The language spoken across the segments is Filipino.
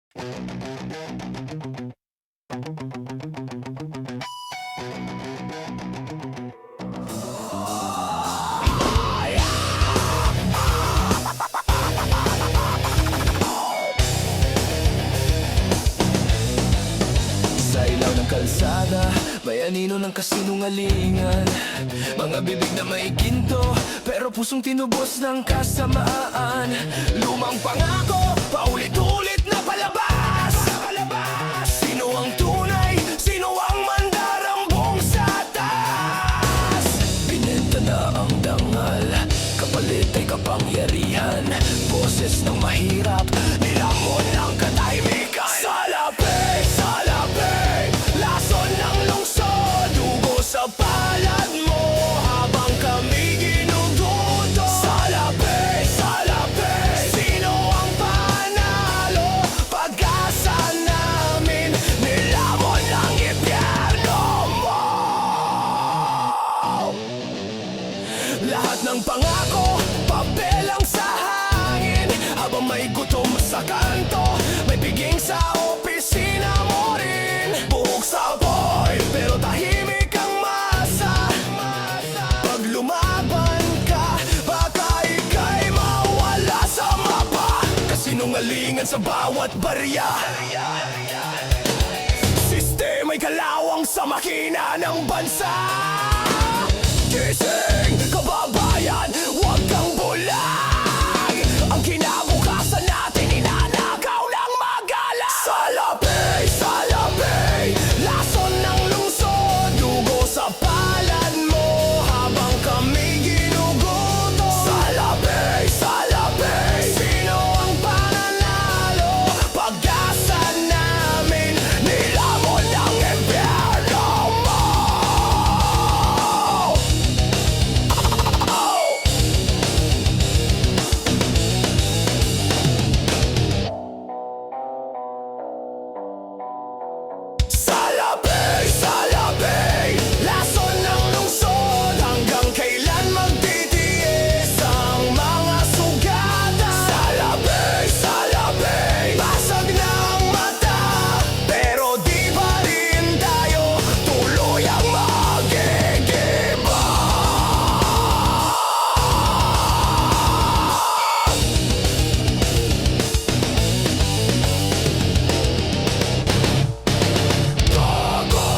Sa ilaw ng kalsada, bayanino ng kasinungalingan. Mga bibig na may ginto, pero pusong tinubos ng kasamaan. Lumang pangako, paulit-ulit na palabas. Sino ang tunay? Sino ang mandarambong sa taas? Binenta na ang dangal, kapalit ay kapangyarihan. Boses ng mahirap, nilamon ng katahimikan. Salapi, lason ng lungsod, dugo sa palad mo habang kami ginuguto. Salapi, sino ang panalo? Pag-asa namin, nilamon ng impyerno mo. Lahat ng pangako, papelang sa hangin. Habang may gutom sa kanto, may piging sa opisina mo rin. Buhok sa apoy, pero tahimik ang masa. Pag lumaban ka, baka ika'y mawala sa mapa. Kasinungalingan sa bawat barya. Sistema'y kalawang sa makina ng bansa. Gising, kababayan, huwag kang bulag. Ang kinabukasan natin inanakaw ng magalang. Salapi, lason ng lungsod, dugo sa palad mo habang kami ginuguto. Salapi, sino ang pananalo? Pag-asa namin, nilamon ng impyerno mo. Salapi, lason ng lungsod, hanggang kailan magtitiis ang mga sugatan? Salapi, basag na ang mata, pero di pa rin tayo tuluyang magigiba.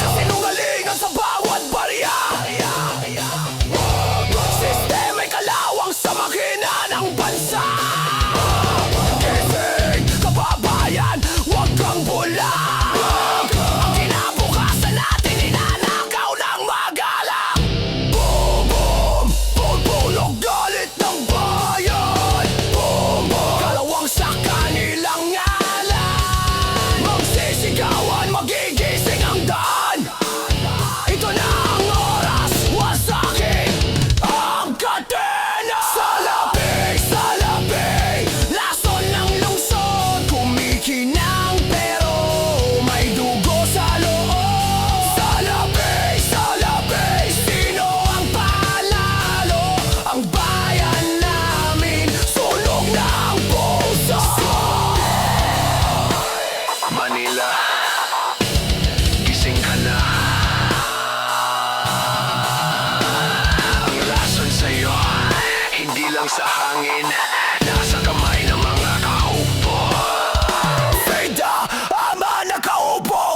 Kasinungalingan sa bawat barya. Sistema'y kalawang sa makina ng bansa. Gising, kababayan, huwag kang bulag. Ang kinabukasan natin inanakaw ng magalang. Boom, pulpulog galit ng bayan. Kalawang sa kanilang ngalan. Magsisigawan, magigising ang daan. Ito na ang oras, wasakin ang kadena. Salapi, lason ng lungsod, kumikinang pero may dugo sa loob. Salapi, sino ang panalo? Ang bayan namin, sunog na ang puso. Manila, gising ka na. Ang lason sa'yo, hindi lang sa hangin, nasa kamay ng mga kaupo. Feda, ama na kaupo.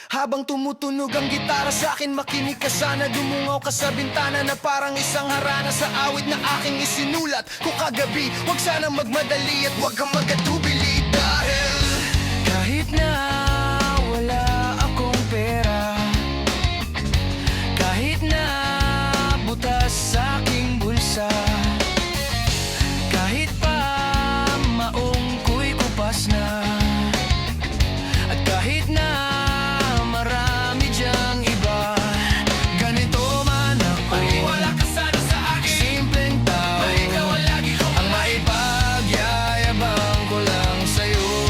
Habang tumutunog ang gitara sa akin, makinig ka sana. Dumungaw ka sa bintana na parang isang harana sa awit na aking isinulat ko kagabi. Huwag sana magmadali at huwag kang magatubili. Dahil kahit na wala akong pera, kahit na butas sa aking bulsa, kahit pa maong ko'y kupas na, at kahit na marami diyang iba, ganito man ako. Wala ka sana sa akin, simpleng tao, ikaw ang lagi kong ang maipagyayabang ko lang sa'yo.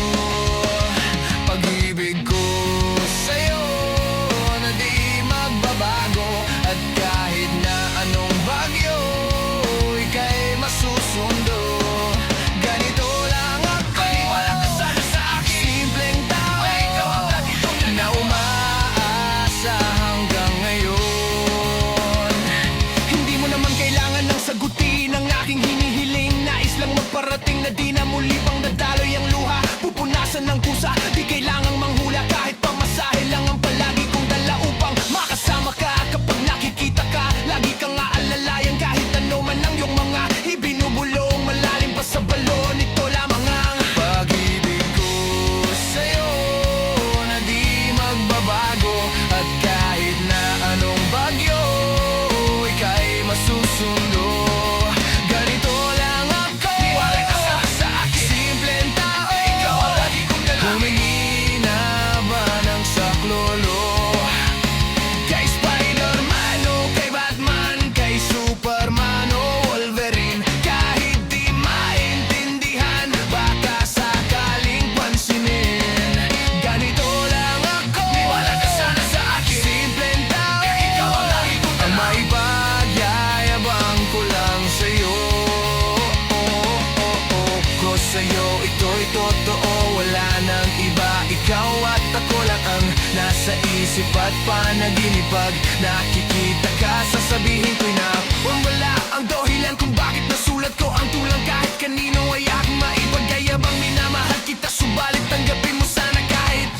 sa'yo ito'y totoo, wala nang iba. Ikaw at ako lang ang nasa isip at panaginip. Pag nakikita ka, sasabihin ko'y na wala ang dahilan kung bakit nasulat ko ang tulang kahit kanino ay aking maipagayabang. Minamahal kita, subalit tanggapin mo sana kahit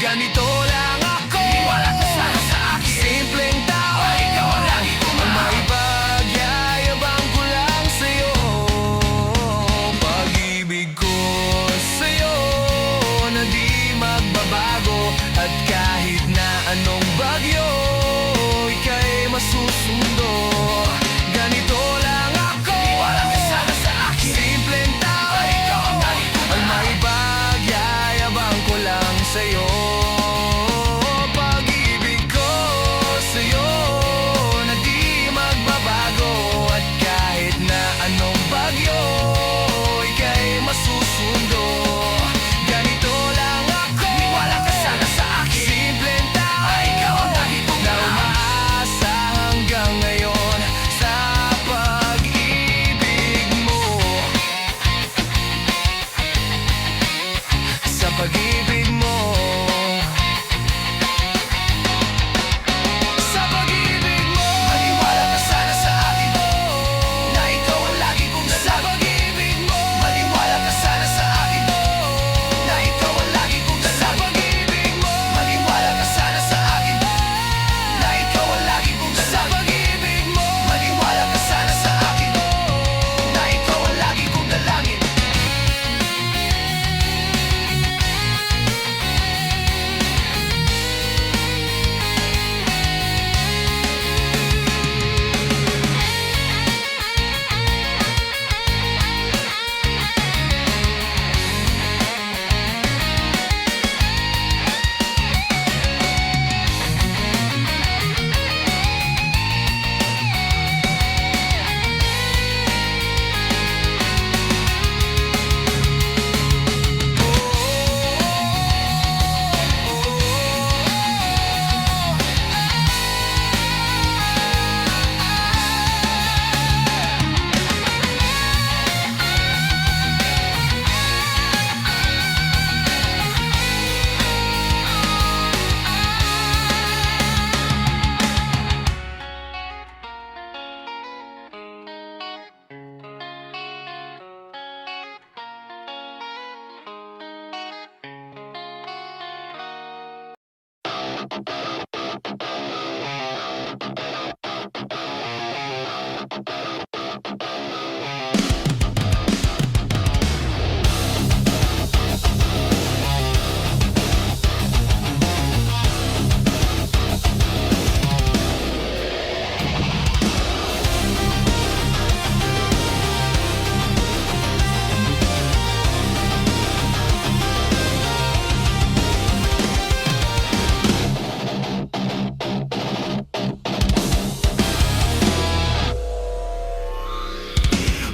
ganito lang ako. Wala ka sana sa akin, simpleng tao. Ikaw ang lagi kong ang maipagyayabang ko lang sa'yo. Pag-ibig ko sa'yo na di magbabago, at kahit na anong bagyo, ika'y masusundo. Ganito lang ako, wala ka sana sa akin, simpleng tao. Ikaw ang lagi kong ang maipagyayabang ko lang sa'yo. Pag-ibig ko sa'yo na di magbabago, at kahit na anong bagyo, ika'y masusundo. Ganito lang ako, wala ka sana sa akin, simpleng tao. Ikaw ang lagi kong na umaasa hanggang ngayon sa pag-ibig mo. Sa pag-ibig mo. Sa pag-ibig mo. Maniwala ka sana sa akin na ikaw ang lagi kong nalagi. Sa pag-ibig mo. Maniwala ka sana sa akin na ikaw ang lagi kong nalagi. Sa pag-ibig mo. Maniwala ka sana sa akin na ikaw ang lagi kong nalagi. Sa pag-ibig mo. Maniwala ka sana sa akin na ikaw ang lagi kong nalangin.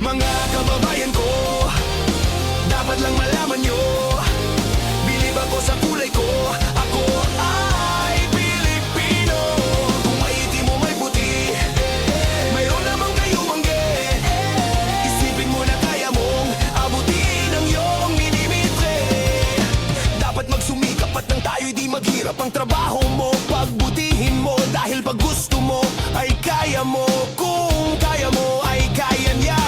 Mga kababayan ko, dapat lang malaman nyo, bilib ako sa kulay ko. Ako ay Pilipino. Kung maitim o may puti, mayroon namang kayo mangge. Isipin mo na kaya mong abutin ang iyong minimitre. Dapat magsumikap at nang tayo'y di maghirap. Ang trabaho mo, pagbutihin mo, dahil pag gusto mo ay kaya mo. Kung kaya mo ay kaya niya.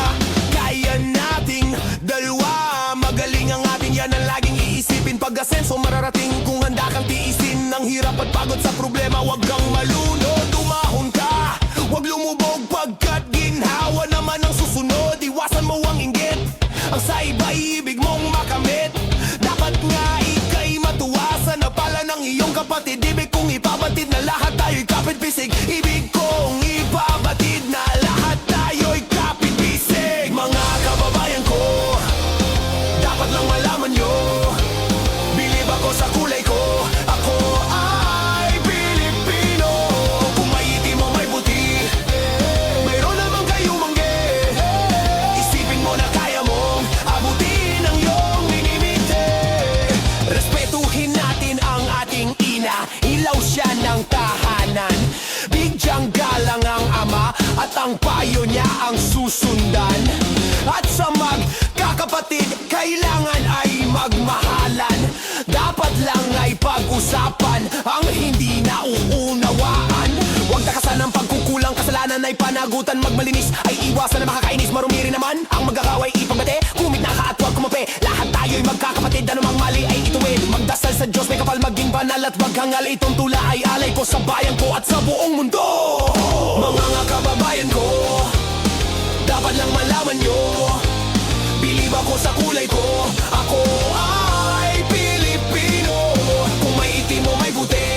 Kaya nating dalawa, magaling ang atin, yan ang laging iisipin. Pag-asenso mararating kung handa kang tiisin ng hirap at pagod sa problema. Huwag kang malunod, umahon ka, huwag lumubog, pagkat ginhawa naman ang susunod. Iwasan mo ang inggit, ang sa iba'y ibig mong makamit. Dapat nga ika'y matuwa sa napala ng iyong kapatid. Ibig kong ipabatid na lahat tayo'y kapit-bisig. Ibig kong ipabatid na lahat tayo'y kapit-bisig. Mga kababayan ko, dapat lang malaman nyo, bilib ako sa kulay ko. Ako ay Pilipino. Kung maitim o may puti, mayroon namang kayo mangge. Isipin mo na kaya mong abutin ang iyong minimite. Respetuhin natin ang ating ina, ilaw siya ng tahanan. Bigyang galang ang ama at ang payo niya ang susundan. At sa lang ay pag-usapan ang hindi nauunawaan. Huwag takasan ng pagkukulang, kasalanan ay panagutan. Magmalinis ay iwasan na makakainis, marumi rin naman ang magkakaway ipagbate. Kumit na ka at huwag kumape, lahat tayo'y magkakapatid. Anumang mali ay ituwid, magdasal sa Diyos, may kapal maging banal at wag hangal. Itong tula ay alay ko sa bayan ko at sa buong mundo. Mga nga kababayan ko, dapat lang malaman nyo, bilib ako sa kulay ko, ako ay Pilipino. Kung may itim mo may puti,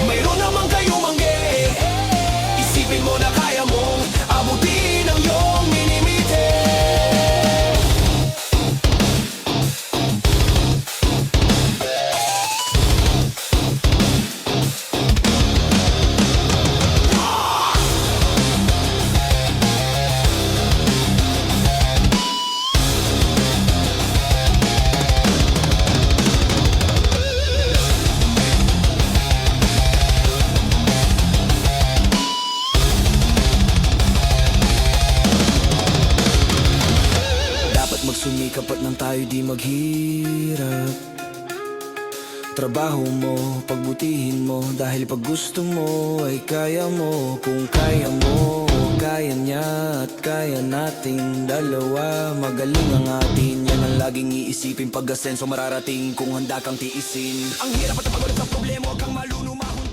mayroon naman kayo mangge. Isipin mo na kaya mong abutin ang iyong minimite. Magsumikap at nang tayo di maghirap. Trabaho mo, pagbutihin mo, dahil pag gusto mo ay kaya mo. Kung kaya mo, kaya niya at kaya nating dalawa. Magaling ang atin, yan ang laging iisipin. Pag-asenso mararating kung handa kang tiisin. Ang hirap at ang pagod sa problema, huwag kang malunumahon.